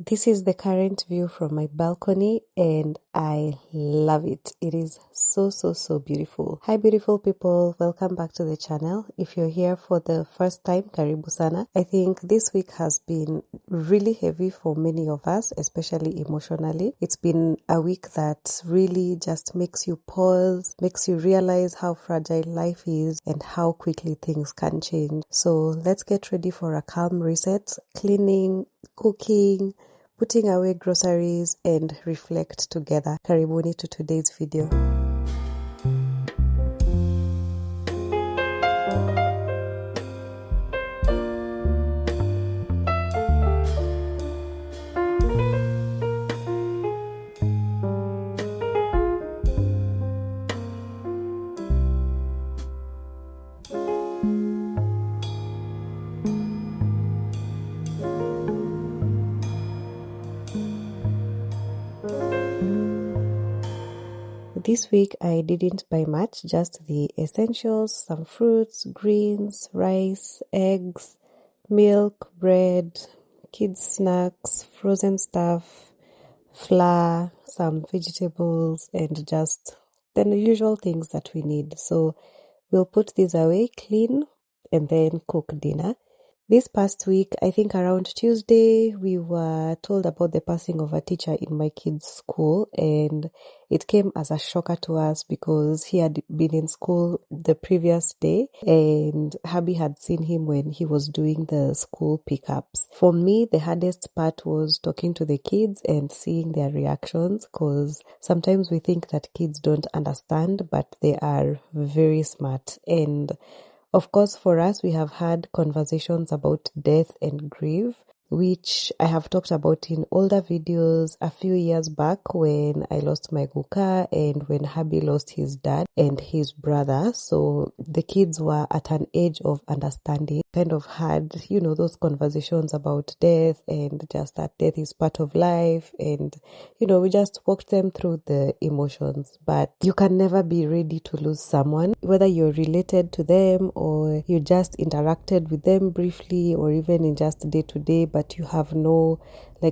This is the current view from my balcony and I love it. It is so beautiful. Hi beautiful people, welcome back to the channel. If you're here for the first time, karibu sana. I think this week has been really heavy for many of us, especially emotionally. It's been a week that really just makes you pause, makes you realize how fragile life is and how quickly things can change. So let's get ready for a calm reset, cleaning, cooking, putting away groceries and reflect together. Karibuni to today's video. This week I didn't buy much, just the essentials, some fruits, greens, rice, eggs, milk, bread, kids snacks, frozen stuff, flour, some vegetables, and just the usual things that we need. So we'll put these away, clean, and then cook dinner. This past week, I think around Tuesday, we were told about the passing of a teacher in my kids' school, and it came as a shocker to us because he had been in school the previous day, and Habi had seen him when he was doing the school pickups. For me, the hardest part was talking to the kids and seeing their reactions, because sometimes we think that kids don't understand, but they are very smart. And of course, for us, we have had conversations about death and grief, which I have talked about in older videos a few years back when I lost my guka and when Habi lost his dad and his brother. So the kids were at an age of understanding, kind of had, those conversations about death and just that death is part of life. And, we just walked them through the emotions. But you can never be ready to lose someone, whether you're related to them or you just interacted with them briefly or even in just day to day, but you have no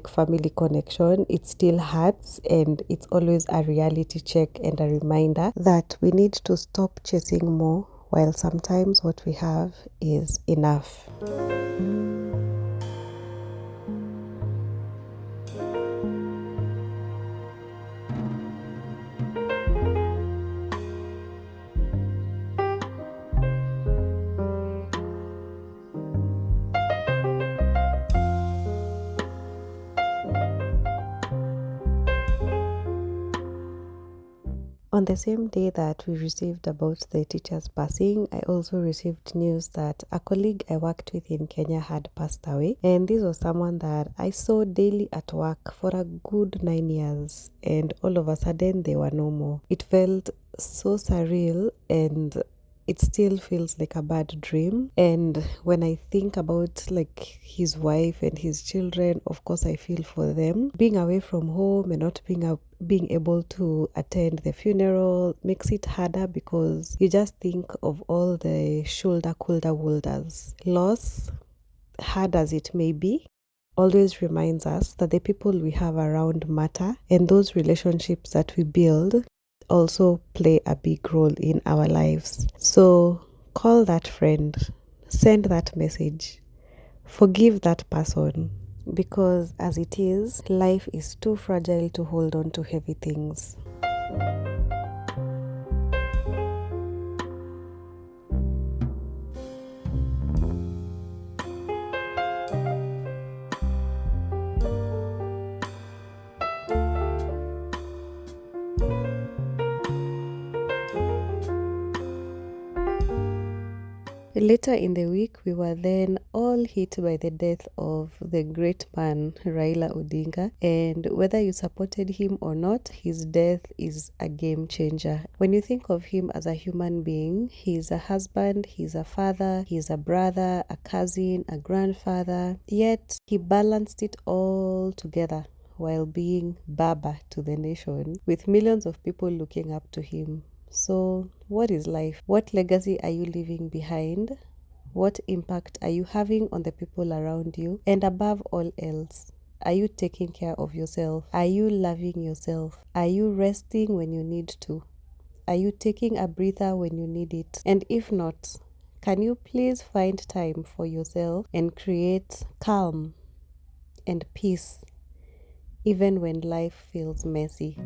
family connection. It still hurts, and it's always a reality check and a reminder that we need to stop chasing more while sometimes what we have is enough. On the same day that we received about the teacher's passing, I also received news that a colleague I worked with in Kenya had passed away. And this was someone that I saw daily at work for a good 9 years. And all of a sudden, they were no more. It felt so surreal, and it still feels like a bad dream. And when I think about his wife and his children, of course I feel for them. Being away from home and not being able to attend the funeral makes it harder, because you just think of all the shoulder woulders. Loss, hard as it may be, always reminds us that the people we have around matter, and those relationships that we build also play a big role in our lives. So call that friend, send that message, forgive that person, because as it is, life is too fragile to hold on to heavy things. Later in the week, we were then all hit by the death of the great man, Raila Odinga. And whether you supported him or not, his death is a game changer. When you think of him as a human being, he's a husband, he's a father, he's a brother, a cousin, a grandfather. Yet he balanced it all together while being Baba to the nation, with millions of people looking up to him. So, what is life? What legacy are you leaving behind? What impact are you having on the people around you? And above all else, Are you taking care of yourself? Are you loving yourself? Are you resting when you need to? Are you taking a breather when you need it? And if not, can you please find time for yourself and create calm and peace even when life feels messy?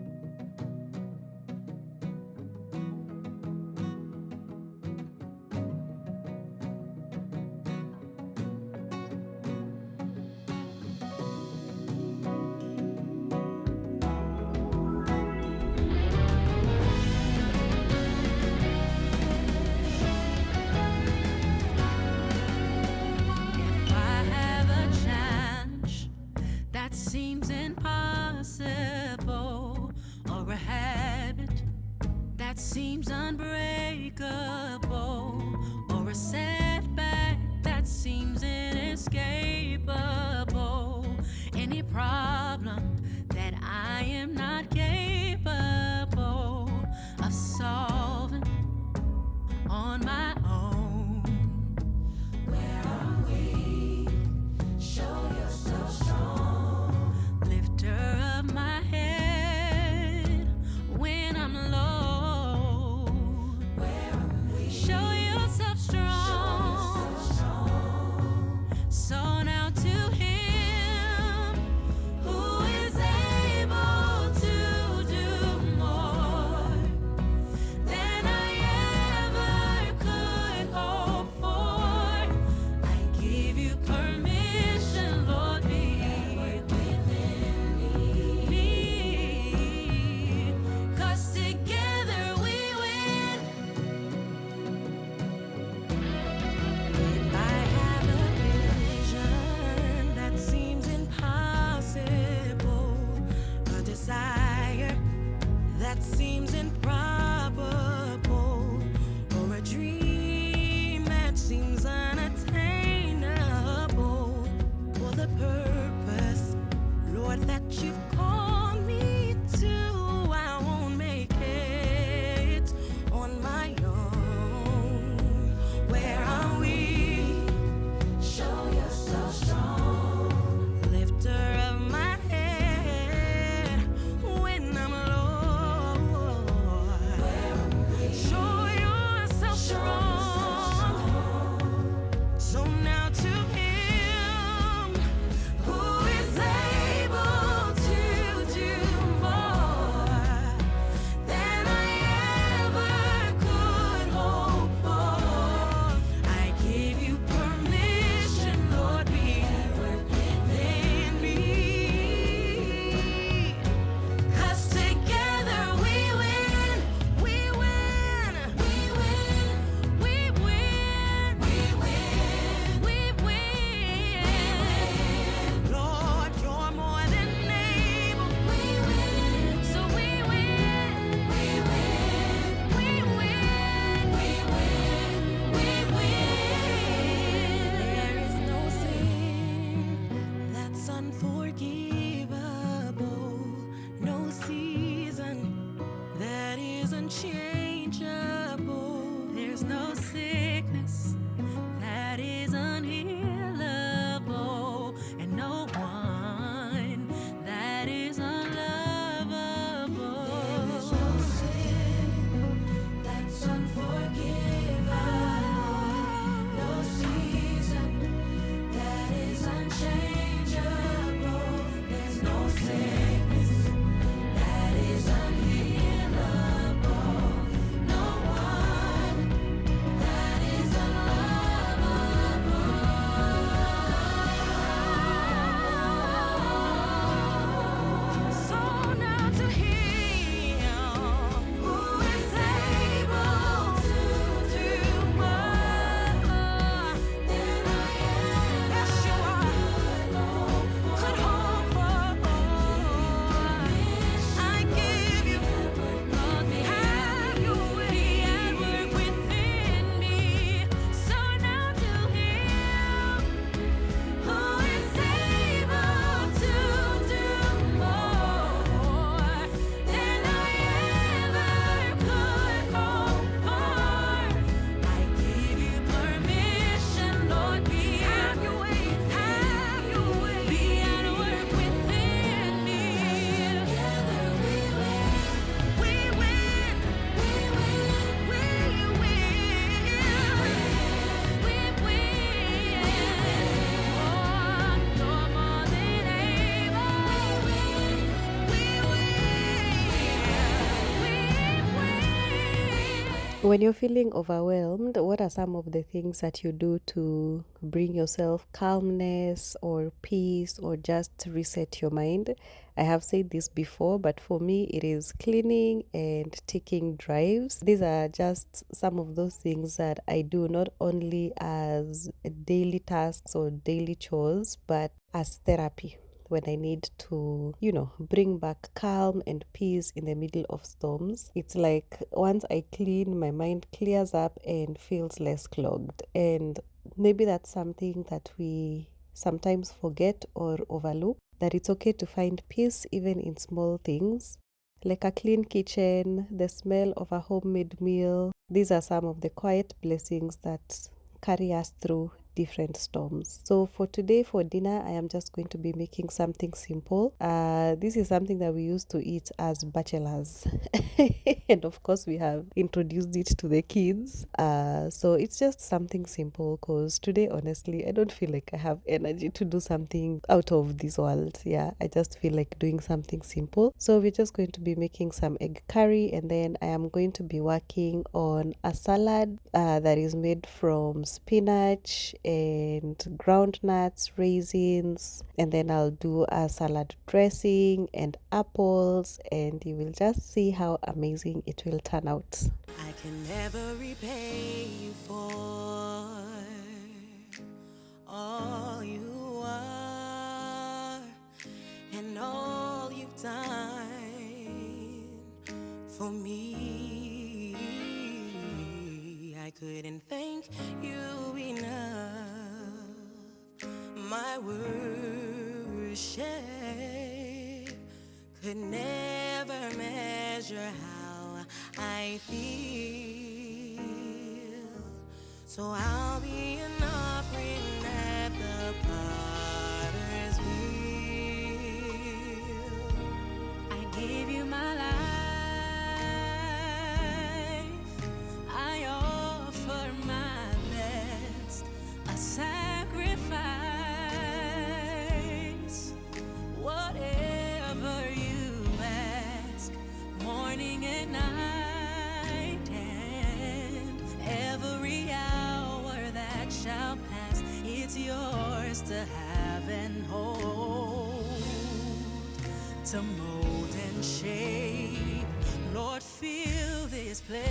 That seems impossible, or a habit that seems unbreakable, or a setback that seems inescapable. Any problem that I am not capable of solving on my own. Where are we? Show yourself strong. Lifter of my head when I'm low. Where are we? Show yourself strong. So now to Him who is able to do more than I ever could hope for. I give you permission, Lord, be within me. 'Cause together we win. If I have a vision that seems impossible, a desire that seems improbable, or a dream that seems unattainable, for the purpose, Lord, that you've called me to, I won't make it on my own. Where are we? Show yourself strong. Lifter of my head when I'm low. Show yourself strong. So now to Him who is able to When you're feeling overwhelmed, what are some of the things that you do to bring yourself calmness or peace or just reset your mind? I have said this before, but for me, it is cleaning and taking drives. These are just some of those things that I do not only as daily tasks or daily chores, but as therapy when I need to, bring back calm and peace in the middle of storms. It's like once I clean, my mind clears up and feels less clogged. And maybe that's something that we sometimes forget or overlook, that it's okay to find peace even in small things. Like a clean kitchen, the smell of a homemade meal. These are some of the quiet blessings that carry us through different storms. So for today, for dinner, I am just going to be making something simple. This is something that we used to eat as bachelors. And of course, we have introduced it to the kids. So it's just something simple because today, honestly, I don't feel like I have energy to do something out of this world. Yeah, I just feel like doing something simple. So we're just going to be making some egg curry, and then I am going to be working on a salad that is made from spinach and ground nuts, raisins, and then I'll do a salad dressing and apples, and you will just see how amazing it will turn out. I can never repay you for all you are and all you've done for me. I couldn't thank you enough. My worship could never measure how I feel. So I'll be an offering at the potter's wheel. I give you my life. I offer my best, a sacrifice. Whatever you ask, morning and night, and every hour that shall pass, it's yours to have and hold, to mold and shape. Lord, fill this place.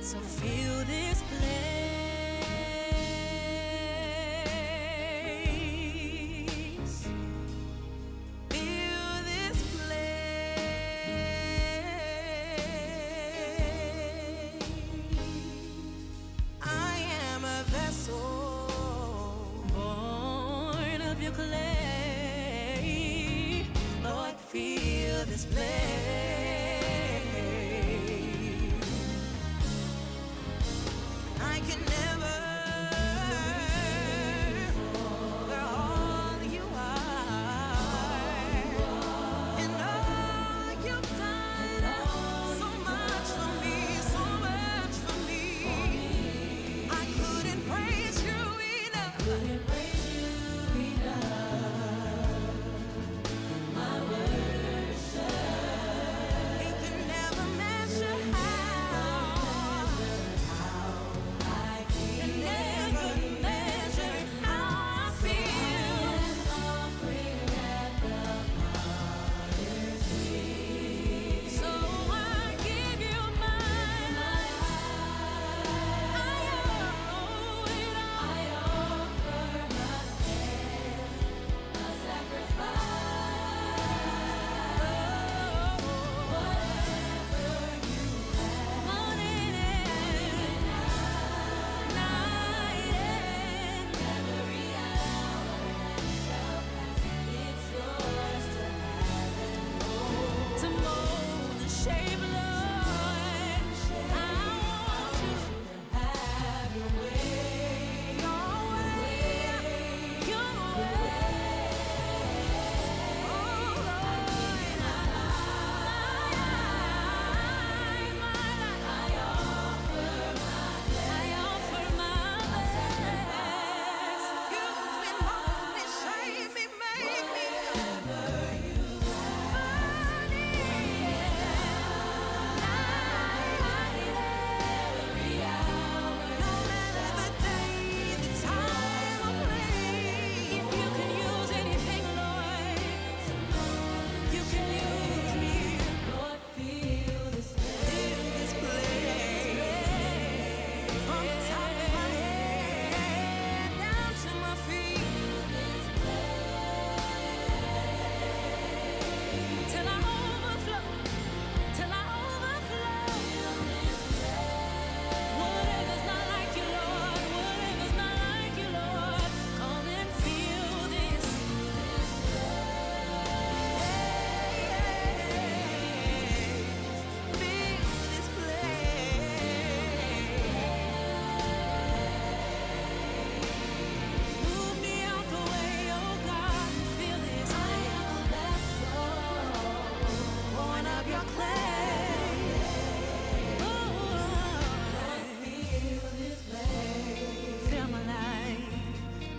So fill this place. Fill this place. I am a vessel born of your clay. Lord, fill this place. I can never we're all you are and all you've done so much for me, so much for me. I couldn't praise you enough. My worship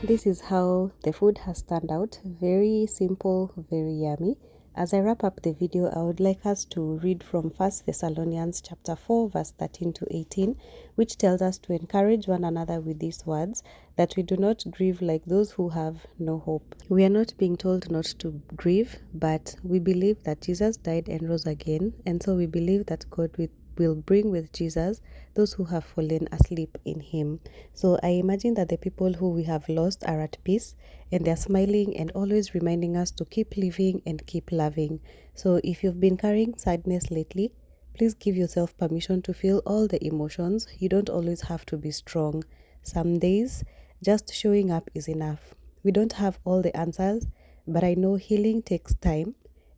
This is how the food has turned out. Very simple, very yummy. As I wrap up the video, I would like us to read from 1 Thessalonians chapter 4, verse 13 to 18, which tells us to encourage one another with these words, that we do not grieve like those who have no hope. We are not being told not to grieve, but we believe that Jesus died and rose again, and so we believe that God will bring with Jesus those who have fallen asleep in him. So I imagine that the people who we have lost are at peace, and they're smiling and always reminding us to keep living and keep loving. So if you've been carrying sadness lately, please give yourself permission to feel all the emotions. You don't always have to be strong. Some days, just showing up is enough. We don't have all the answers, but I know healing takes time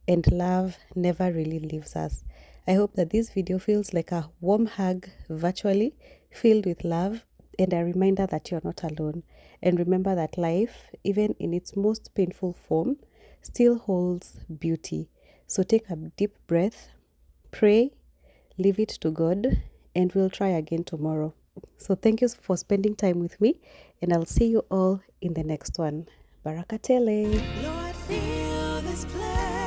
and love never really leaves us. I hope that this video feels like a warm hug virtually, filled with love, and a reminder that you're not alone. And remember that life, even in its most painful form, still holds beauty. So take a deep breath, pray, leave it to God, and we'll try again tomorrow. So thank you for spending time with me, and I'll see you all in the next one. Barakatele. Lord, fill this place.